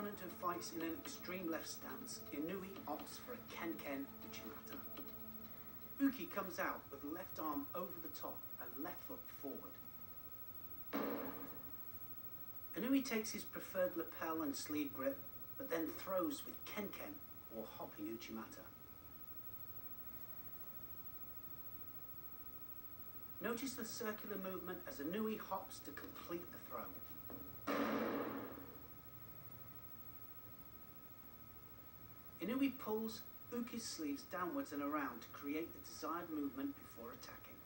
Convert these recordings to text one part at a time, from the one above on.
opponent who fights in an extreme left stance, Inui opts for a ken uchimata. Uki comes out with left arm over the top and left foot forward. Inui takes his preferred lapel and sleeve grip, but then throws with ken or hopping uchimata. Notice the circular movement as Inui hops to complete the throw. Inui pulls Uki's sleeves downwards and around to create the desired movement before attacking.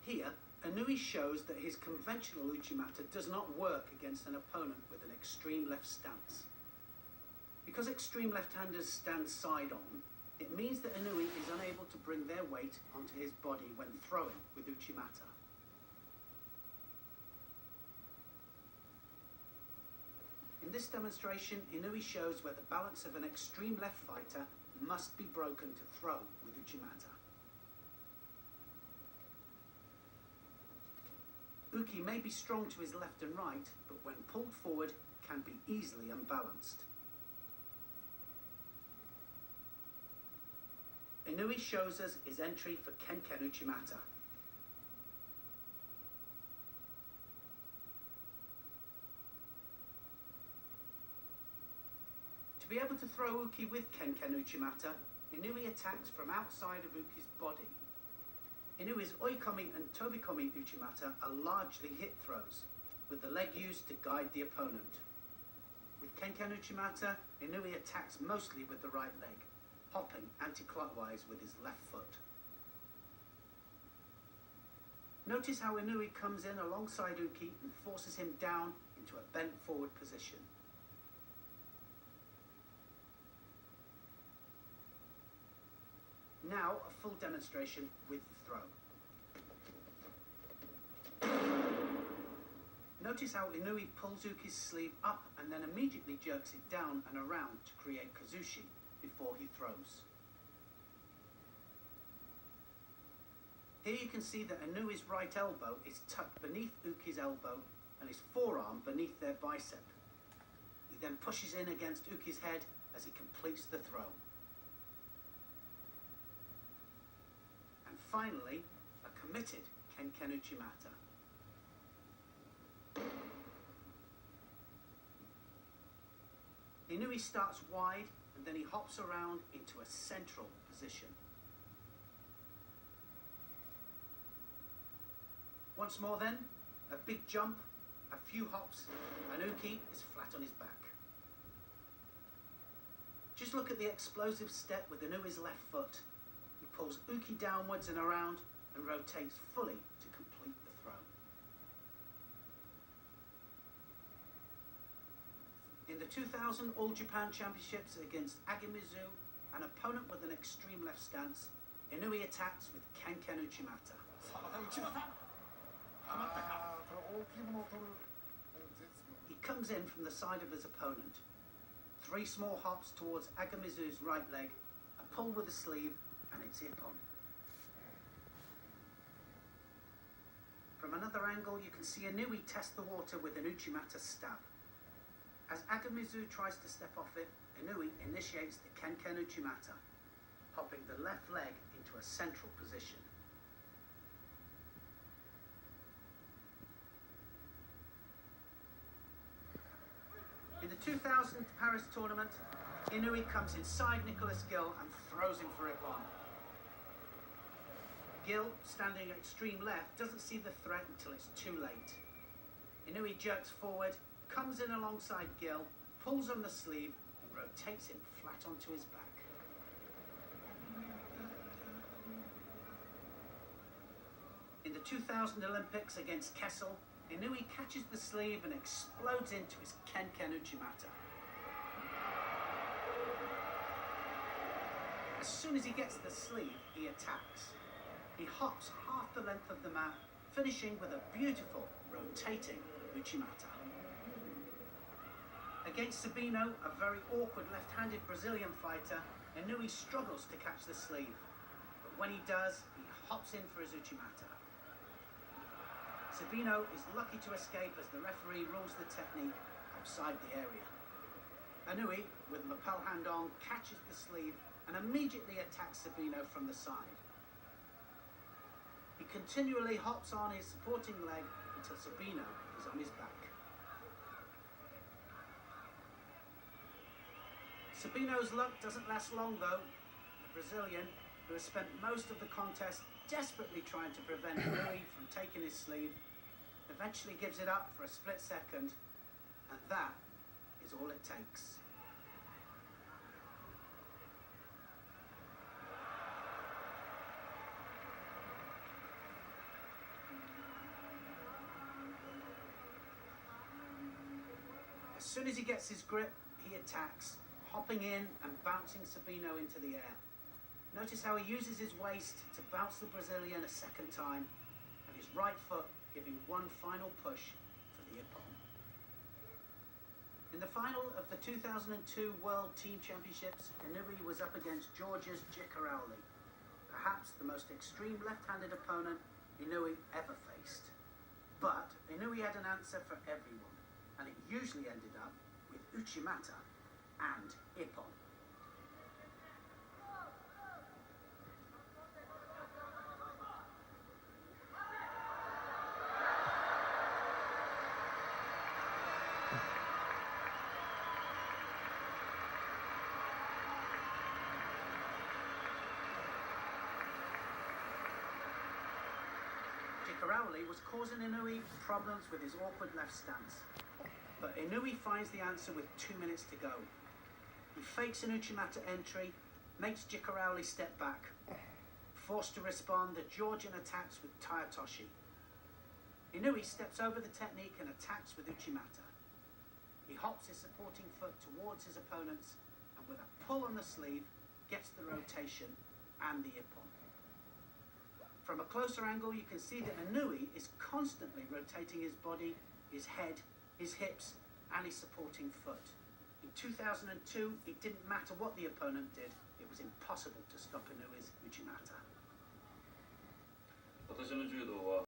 Here, Inui shows that his conventional uchimata does not work against an opponent with an extreme left stance. Because extreme left-handers stand side on, it means that Inui is unable to bring their weight onto his body when throwing with uchimata. In this demonstration, Inui shows where the balance of an extreme left fighter must be broken to throw with uchimata. Uki may be strong to his left and right, but when pulled forward, can be easily unbalanced. Inui shows us his entry for ken uchimata. To be able to throw Uki with ken uchimata, Inui attacks from outside of Uki's body. Inui's oikomi and tobikomi uchimata are largely hip throws, with the leg used to guide the opponent. With ken uchimata, Inui attacks mostly with the right leg, hopping anti-clockwise with his left foot. Notice how Inui comes in alongside Uki and forces him down into a bent forward position. Now a full demonstration with the throw. Notice how Inui pulls Uki's sleeve up and then immediately jerks it down and around to create kazushi before he throws. Here you can see that Inui's right elbow is tucked beneath Uki's elbow and his forearm beneath their bicep. He then pushes in against Uki's head as he completes the throw. And finally, a committed ken uchimata. Inui starts wide and then he hops around into a central position. Once more then, a big jump, a few hops, and Uki is flat on his back. Just look at the explosive step with Inui's left foot. He pulls Uki downwards and around and rotates fully to complete the throw. In the 2000 All Japan Championships against Agimizu, an opponent with an extreme left stance, Inui attacks with ken uchimata. He comes in from the side of his opponent. 3 small hops towards Agimizu's right leg, a pull with the sleeve, and it's ippon. From another angle, you can see Inui test the water with an uchimata stab. As Agimizu tries to step off it, Inui initiates the ken uchimata, hopping the left leg into a central position. In the 2000 Paris tournament, Inui comes inside Nicholas Gill and throws him for ippon. Gill, standing extreme left, doesn't see the threat until it's too late. Inui jerks forward, comes in alongside Gill, pulls on the sleeve and rotates him flat onto his back. In the 2000 Olympics against Kessel, Inui catches the sleeve and explodes into his ken uchimata. As soon as he gets the sleeve, he attacks. He hops half the length of the mat, finishing with a beautiful rotating uchimata. Against Sabino, a very awkward left-handed Brazilian fighter, Inui struggles to catch the sleeve. But when he does, he hops in for his uchimata. Sabino is lucky to escape as the referee rules the technique a outside the area. Inui, with lapel hand on, catches the sleeve and immediately attacks Sabino from the side. He continually hops on his supporting leg until Sabino is on his back. Sabino's luck doesn't last long though. The Brazilian, who has spent most of the contest desperately trying to prevent Inui from taking his sleeve, eventually gives it up for a split second, and that is all it takes. As soon as he gets his grip, he attacks, hopping in and bouncing Sabino into the air. Notice how he uses his waist to bounce the Brazilian a second time, and his right foot giving one final push for the ippon. In the final of the 2002 World Team Championships, Inui was up against Georgia's Jikarouli, perhaps the most extreme left-handed opponent Inui ever faced. But Inui had an answer for everyone, and it usually ended up with uchimata and ippon. Jikarouli was causing Inui problems with his awkward left stance, but Inui finds the answer with 2 minutes to go. He fakes an uchimata entry, makes Jikarouli step back. Forced to respond, the Georgian attacks with taetoshi. Inui steps over the technique and attacks with uchimata. He hops his supporting foot towards his opponents and with a pull on the sleeve, gets the rotation and the ippon. From a closer angle, you can see that Inui is constantly rotating his body, his head, his hips, and his supporting foot. In 2002, it didn't matter what the opponent did, it was impossible to stop Inui's uchimata. 私の柔道は